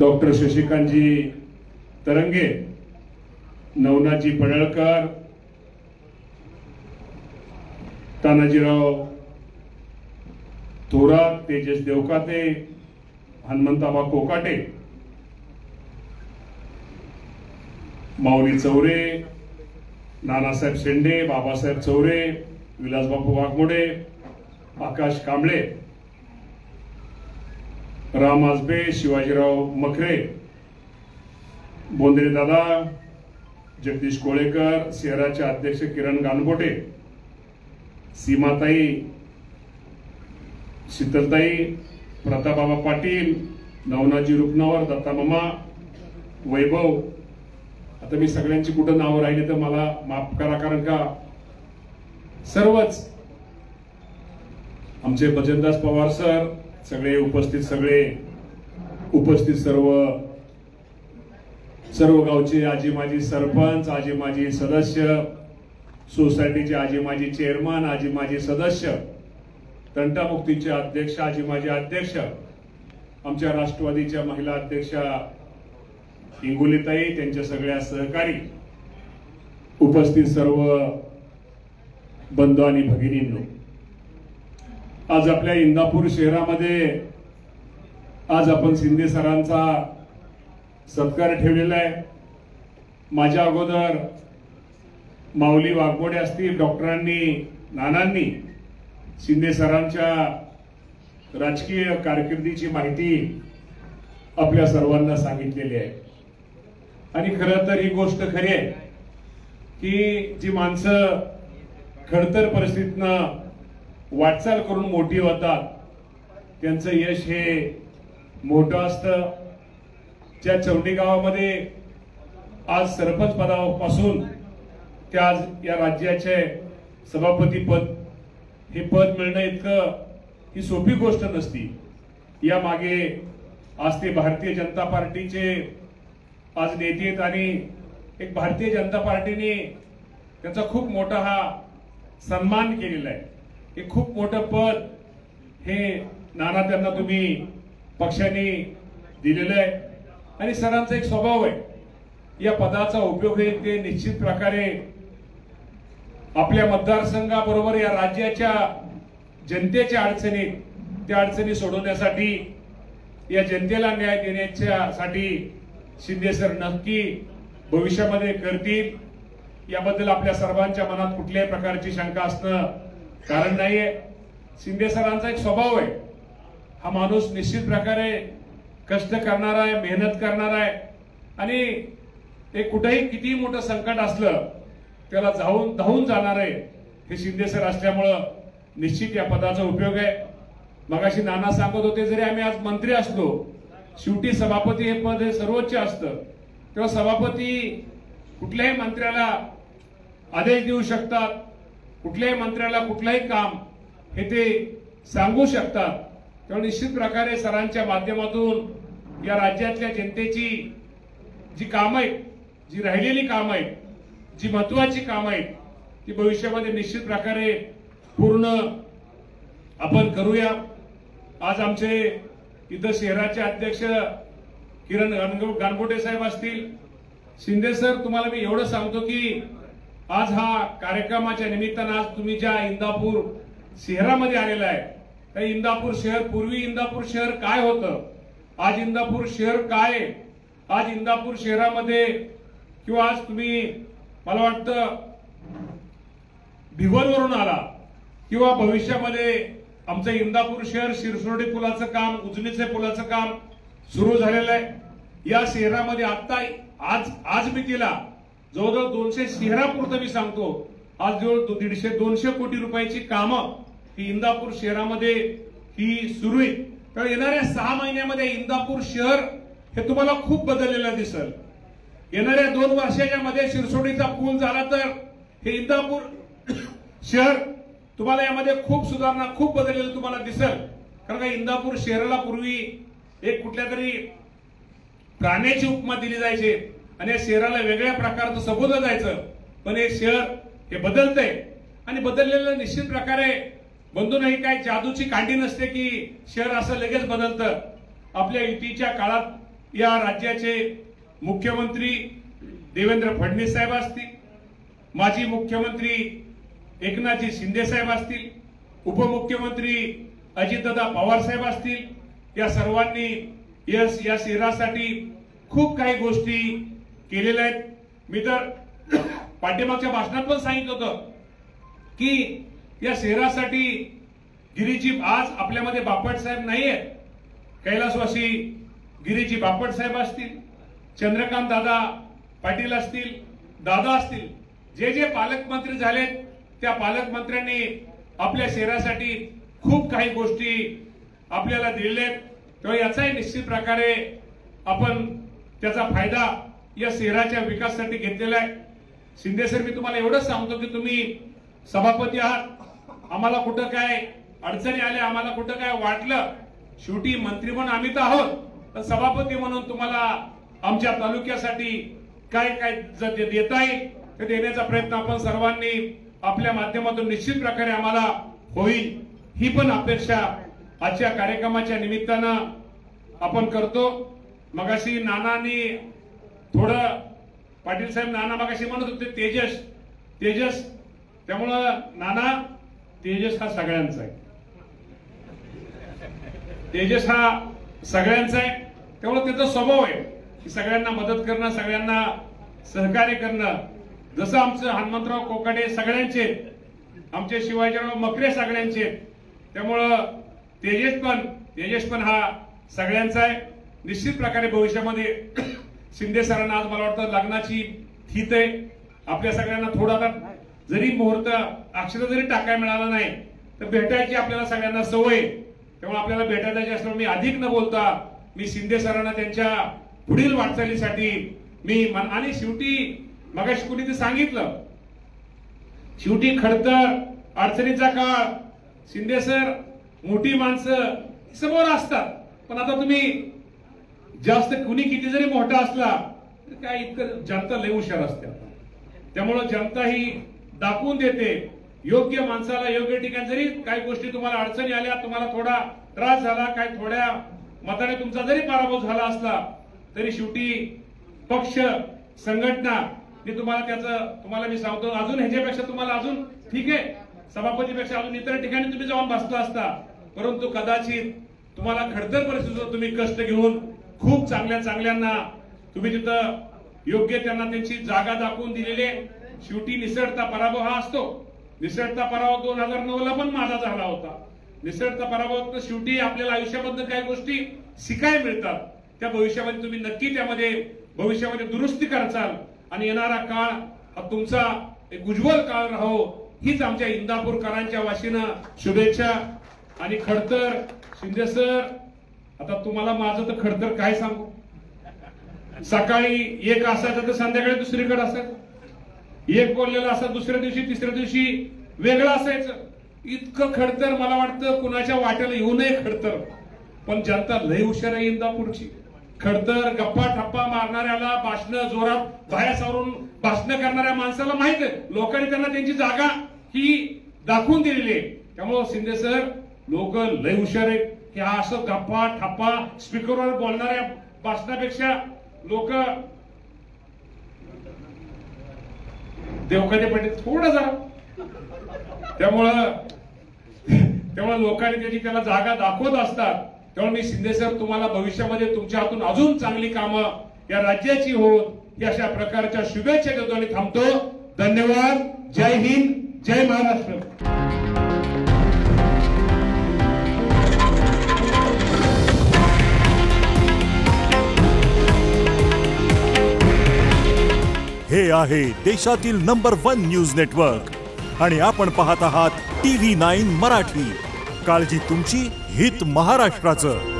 Doctor Shashikantji तरंगे, नवनाथजी पडळकर, तानाजीराव थोरात, तेजस देवकाते, हनुमंताबा कोकाटे, माऊली चौरे, नानासाहेब शेंडे, बाबासाहेब चौरे, विलासबापू वाघमोडे, आकाश कांबळे, राम आजबे, शिवाजीराव मखरे, बोंद्रे दादा, जगदीश कोळेकर, शहराचे अध्यक्ष किरण गानबोटे, सीमाताई, शीतलताई, प्रतापबाबा पाटील, नवनाथजी रुपनवर, दत्तामामा, वैभव. आता मी सगळ्यांची कुठं नावं राहिली तर मला माफ करा, कारण का सर्वच आमचे भजनदास पवार सर, सगळे उपस्थित सर्व गावचे आजी माजी सरपंच, आजी माजी सदस्य, सोसायटीचे आजी माजी चेअरमन, आजी माजी सदस्य, तंटामुक्तीचे अध्यक्ष, आजी माजी अध्यक्ष, आमच्या राष्ट्रवादीच्या महिला अध्यक्षा इंगोलीताई, त्यांच्या सगळ्या सहकारी, उपस्थित सर्व बंधू आणि भगिनींनो, आज आपल्या इंदापूर शहरामध्ये आज आपण शिंदे सरांचा सत्कार ठेवलेला आहे. माझ्या अगोदर माऊली वाघमोडे असतील, डॉक्टरांनी, नानांनी शिंदे सरांच्या राजकीय कारकिर्दीची माहिती आपल्या सर्वांना सांगितलेली आहे. आणि खरं तर ही गोष्ट खरी आहे की जी माणसं खडतर परिस्थितीतनं वाटचाल करून मोठी होतात त्यांचं यश हे मोठं असतं. ज्या चौंडी गावामध्ये आज सरपंच पदापासून ते आज या राज्याचे सभापती पद, हे पद मिळणं इतकं ही सोपी गोष्ट नसती. या मागे आज ते भारतीय जनता पार्टीचे आज नेते आहेत आणि एक भारतीय जनता पार्टीने त्याचा खूप मोठा हा सन्मान केलेला आहे. हे खूप मोठं पद हे नाना त्यांना तुम्ही पक्षाने दिलेलं आहे आणि सरांचा एक स्वभाव आहे, या पदाचा उपयोग हे ते निश्चित प्रकारे आपल्या मतदारसंघाबरोबर या राज्याच्या जनतेच्या अडचणी, त्या अडचणी सोडवण्यासाठी, या जनतेला न्याय देण्यासाठी शिंदे सर नक्की भविष्यामध्ये करतील. याबद्दल आपल्या सर्वांच्या मनात कुठल्याही प्रकारची शंका असणं कारण नाहीये. शिंदे सरांचा एक स्वभाव आहे, हा माणूस निश्चित प्रकारे कष्ट करणारा आहे, मेहनत करणारा आहे आणि ते कुठेही किती मोठं संकट असलं त्याला धावून जाणार आहे. हे शिंदे सर असल्यामुळं निश्चित या पदाचा उपयोग आहे. मगाशी नाना सांगत होते, जरी आम्ही आज मंत्री असलो, शेवटी सभापती हे पद हे सर्वोच्च असतं. तेव्हा सभापती कुठल्याही मंत्र्याला आदेश देऊ शकतात, कुठल्याही मंत्र्याला कुठलंही काम हे ते सांगू शकतात. तेव्हा निश्चित प्रकारे सरांच्या माध्यमातून या राज्यातल्या जनतेची जी कामं आहेत, जी राहिलेली कामं आहेत, जी महत्वाची कामं आहेत, ती भविष्यामध्ये निश्चित प्रकारे पूर्ण आपण करूया. आज आमचे इथं शहराचे अध्यक्ष किरण गानबोटे साहेब असतील. शिंदे सर, तुम्हाला मी एवढं सांगतो की आज हा कार्यक्रमाच्या निमित्तानं आज तुम्ही ज्या इंदापूर शहरामध्ये आलेला आहे, त्या इंदापूर शहर, पूर्वी इंदापूर शहर काय होतं, आज इंदापूर शहर काय आहे, आज इंदापूर शहरामध्ये किंवा आज तुम्ही मला वाटतं भिवनवरून आला किंवा भविष्यामध्ये आमचं इंदापूर शहर शिरसोडी पुलाचं काम, उजनीचे पुलाचं काम सुरू झालेलं आहे. या शहरामध्ये आता आज मी केला जवळजवळ 200 शहरापुरतं मी सांगतो, आज जवळ 150-200 कोटी रुपयाची कामं ही इंदापूर शहरामध्ये ही सुरू आहे. तर येणाऱ्या 6 महिन्यामध्ये इंदापूर शहर हे तुम्हाला खूप बदललेलं दिसेल. येणाऱ्या 2 वर्षाच्या मध्ये शिरसोडीचा पूल झाला तर हे इंदापूर शहर तुम्हाला यामध्ये खूप सुधारणा, खूप बदललेलं तुम्हाला दिसेल. कारण का इंदापूर शहराला पूर्वी एक कुठल्या तरी प्राण्याची उपमा दिली जायची आणि या शहराला वेगळ्या प्रकारचं संबोधलं जायचं. पण हे शहर हे बदलतंय आणि बदललेलं निश्चित प्रकारे बंधू नाही, काय जादूची कांडी नसते की शहर असं लगेच बदलतं. आपल्या युतीच्या काळात या राज्याचे मुख्यमंत्री देवेंद्र फडणवीस साहेब असतील, माजी मुख्यमंत्री एकनाथजी शिंदे साहेब असतील, उपमुख्यमंत्री अजितदादा पवार साहेब असतील, या सर्वांनी या शहरासाठी खूप काही गोष्टी केलेल्या आहेत. मी तर पाठीमागच्या भाषणात पण सांगितलं होतं की या शहरासाठी गिरीजी आज आपल्यामध्ये बापट साहेब नाहीये, कैलासवासी गिरीजी बापट साहेब असतील, चंद्रकांत दादा पाटील असतील, दादा असतील, जे जे पालकमंत्री झालेत त्या पालकमंत्र्यांनी आपल्या शहरासाठी खूप काही गोष्टी आपल्याला दिलेल्या आहेत. तेव्हा याचाही निश्चित प्रकारे आपण त्याचा फायदा या शहराच्या विकासासाठी घेतलेला आहे. शिंदे सर, मी तुम्हाला एवढंच सांगतो की तुम्ही सभापती आहात, आम्हाला कुठं काय अडचणी आल्या, आम्हाला कुठं काय वाटलं, शेवटी मंत्री म्हणून आम्ही तर आहोत, तर सभापती म्हणून तुम्हाला आमच्या तालुक्यासाठी काय काय देता येईल ते देण्याचा प्रयत्न आपण सर्वांनी आपल्या माध्यमातून निश्चित प्रकारे आम्हाला होईल, ही पण अपेक्षा आजच्या कार्यक्रमाच्या निमित्तानं आपण करतो. मगाशी नानांनी थोडं पाटील साहेब नाना मगाशी म्हणत होते तेजस, त्यामुळं नाना तेजस हा सगळ्यांचा आहे, तेजस हा सगळ्यांचा आहे. त्यामुळे त्याचा स्वभाव आहे की सगळ्यांना मदत करणं, सगळ्यांना सहकार्य करणं. जसं आमचं हनुमंतराव कोकाटे सगळ्यांचे, आमचे शिवाजीराव मकरे सगळ्यांचे, त्यामुळं तेजस पण हा सगळ्यांचा आहे. निश्चित प्रकारे भविष्यामध्ये शिंदे सरांना आज मला वाटतं लग्नाची थीत आहे. आपल्या सगळ्यांना थोडा जरी मुहूर्त अक्षर जरी टाकायला मिळाला नाही तर भेटायची आपल्याला सगळ्यांना सवय, त्यामुळे आपल्याला भेटायची असल्यामुळे मी अधिक न बोलता मी शिंदे सरांना त्यांच्या पुढील वाटचालीसाठी मी आणि शेवटी मगाशी कुणी ते सांगितलं, शेवटी खडतर अडचणीचा काळ, शिंदे सर मोठी माणसं समोर असतात, पण आता तुम्ही जास्त कुणी किती जरी मोठा असला काय इतकं जनता लय हुशार असते. त्यामुळे जनता ही दाखवून देते योग्य माणसाला योग्य ठिकाणी. जरी काही गोष्टी तुम्हाला अडचणी आल्या, तुम्हाला थोडा त्रास झाला, काय थोड्या मताने तुमचा जरी पराभव झाला असला तरी शेवटी पक्ष संघटना मी तुम्हाला मी सांगतो अजून ह्याच्यापेक्षा तुम्हाला अजून ठीक आहे सभापतीपेक्षा अजून इतर ठिकाणी तुम्ही जाऊन बसला असता, परंतु कदाचित तुम्हाला खडतर परिस्थितीवर तुम्ही कष्ट घेऊन खूप चांगल्यांना तुम्ही तिथं योग्य त्यांना त्यांची जागा दाखवून दिलेली आहे. शेवटी निसटता पराभव हा असतो. निसटता पराभव 2009ला पण माझा झाला होता. निसटता पराभव शेवटी आपल्याला आयुष्याबद्दल काही गोष्टी शिकायला मिळतात. त्या भविष्यामध्ये तुम्ही नक्की त्यामध्ये भविष्यामध्ये दुरुस्ती करचाल आणि येणारा काळ हा तुमचा एक उज्ज्वल काळ राहो, हीच आमच्या इंदापूरकरांच्या वाशीनं शुभेच्छा. आणि खडतर शिंदे सर, आता तुम्हाला माझं तर खडतर काय सांगू, सकाळी एक असायचं तर संध्याकाळी दुसरीकडे असायचं, एक बोललेलं असं दुसऱ्या दिवशी तिसऱ्या दिवशी वेगळं असायचं. इतकं खडतर मला वाटतं कुणाच्या वाट्याला येऊ नये खडतर, पण जनता लय हुशार आहे इंदापूरची. खडतर गप्पा ठप्पा मारणाऱ्याला, भाषण जोरात बाहेर सारून भाषण करणाऱ्या माणसाला माहित आहे लोकांनी त्यांना त्यांची जागा ही दाखवून दिलेली आहे. त्यामुळे शिंदे सर लोक लय हुशार आहेत की हा असं गप्पा ठप्पा स्पीकरवर बोलणाऱ्या भाषणापेक्षा लोक देवकाने पडले थोडं जरा, त्यामुळं लोकांनी त्याला जागा दाखवत असतात. त्यामुळे मी शिंदे सर तुम्हाला भविष्यामध्ये तुमच्या हातून अजून चांगली कामं या राज्याची होत या अशा प्रकारच्या शुभेच्छा देतो आणि थांबतो. धन्यवाद. जय हिंद, जय महाराष्ट्र. हे आहे देशातील नंबर 1 न्यूज नेटवर्क आणि आपण पाहत आहात TV9 मराठी. काळजी तुमची, हित महाराष्ट्राचं.